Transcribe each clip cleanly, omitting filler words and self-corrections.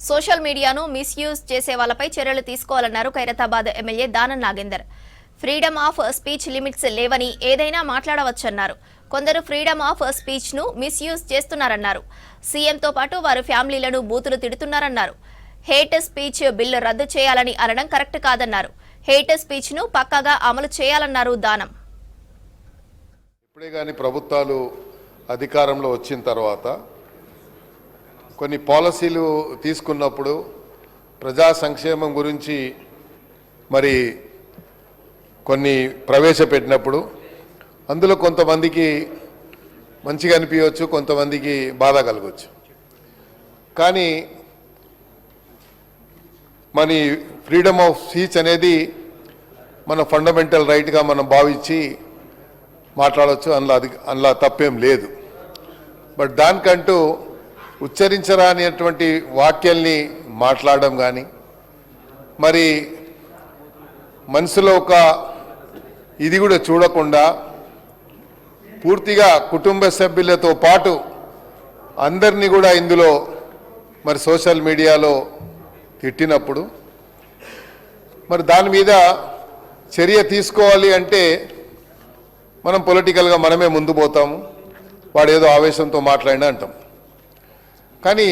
Social మీడియాను misuse చేసే వాళ్ళపై చర్యలు తీసుకోవాలన్నారు Khairatabad MLA Danam Nagender. Freedom of speech limits లేవని ఏదైనా మాట్లాడవచ్చన్నారు. కొందరు ఫ్రీడమ్ ఆఫ్ స్పీచ్ ను మిస్యూజ్ చేస్తున్నారన్నారు. సీఎంతో పాటు వారి ఫ్యామిలీలను బూతులు తిడుతున్నారన్నారు. హేట్ స్పీచ్ బిల్లు రద్దు చేయాలని అనడం కరెక్ట్ కాదన్నారు. హేట్ స్పీచ్ ను పక్కాగా అమలు చేయాలన్నారు దానం. ఇప్పుడే కానీ ప్రభుత్వాలు అధికారంలో వచ్చిన తర్వాత కొన్ని పాలసీలు తీసుకున్నప్పుడు ప్రజా సంక్షేమం గురించి మరి కొన్ని ప్రవేశపెట్టినప్పుడు అందులో కొంతమందికి మంచిగా అనిపించవచ్చు, కొంతమందికి బాధ కలగవచ్చు. కానీ మన ఫ్రీడమ్ ఆఫ్ స్పీచ్ అనేది మన ఫండమెంటల్ రైట్గా మనం భావించి మాట్లాడవచ్చు, అందులో తప్పేం లేదు. బట్ దానికంటూ ఉచ్చరించరానిటువంటి వాక్యాల్ని మాట్లాడడం కానీ, మరి మనసులో ఒక ఇది కూడా చూడకుండా పూర్తిగా కుటుంబ సభ్యులతో పాటు అందరినీ కూడా ఇందులో మరి సోషల్ మీడియాలో తిట్టినప్పుడు మరి దాని మీద చర్య తీసుకోవాలి అంటే మనం పొలిటికల్గా మనమే ముందు పోతాము. వాడు ఏదో ఆవేశంతో మాట్లాడినా అంటాం. కానీ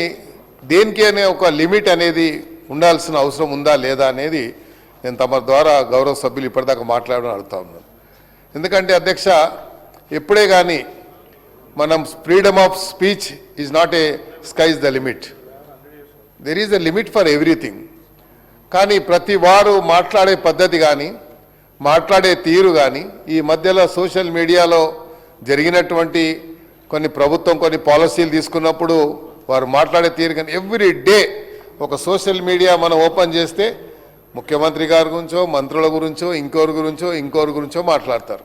దేనికి అనే ఒక లిమిట్ అనేది ఉండాల్సిన అవసరం ఉందా లేదా అనేది నేను తమ ద్వారా గౌరవ సభ్యులు ఇప్పటిదాకా మాట్లాడడం అడుగుతా ఉన్నాను. ఎందుకంటే అధ్యక్ష, ఎప్పుడే కానీ మనం freedom of speech is not a skies the limit, there is a limit for everything. కానీ ప్రతి వారు మాట్లాడే పద్ధతి కానీ మాట్లాడే తీరు కానీ ఈ మధ్యలో సోషల్ మీడియాలో జరిగినటువంటి కొన్ని ప్రభుత్వం కొన్ని పాలసీలు తీసుకున్నప్పుడు వారు మాట్లాడే తీరు కానీ ఎవ్రీ డే ఒక సోషల్ మీడియా మనం ఓపెన్ చేస్తే ముఖ్యమంత్రి గారి గురించో, మంత్రుల గురించో, ఇంకోరి గురించో మాట్లాడతారు.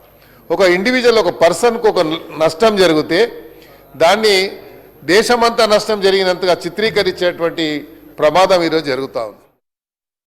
ఒక ఇండివిజువల్, ఒక పర్సన్కు ఒక నష్టం జరిగితే దాన్ని దేశమంతా నష్టం జరిగినంతగా చిత్రీకరించేటువంటి ప్రమాదం ఈరోజు జరుగుతూ ఉంది.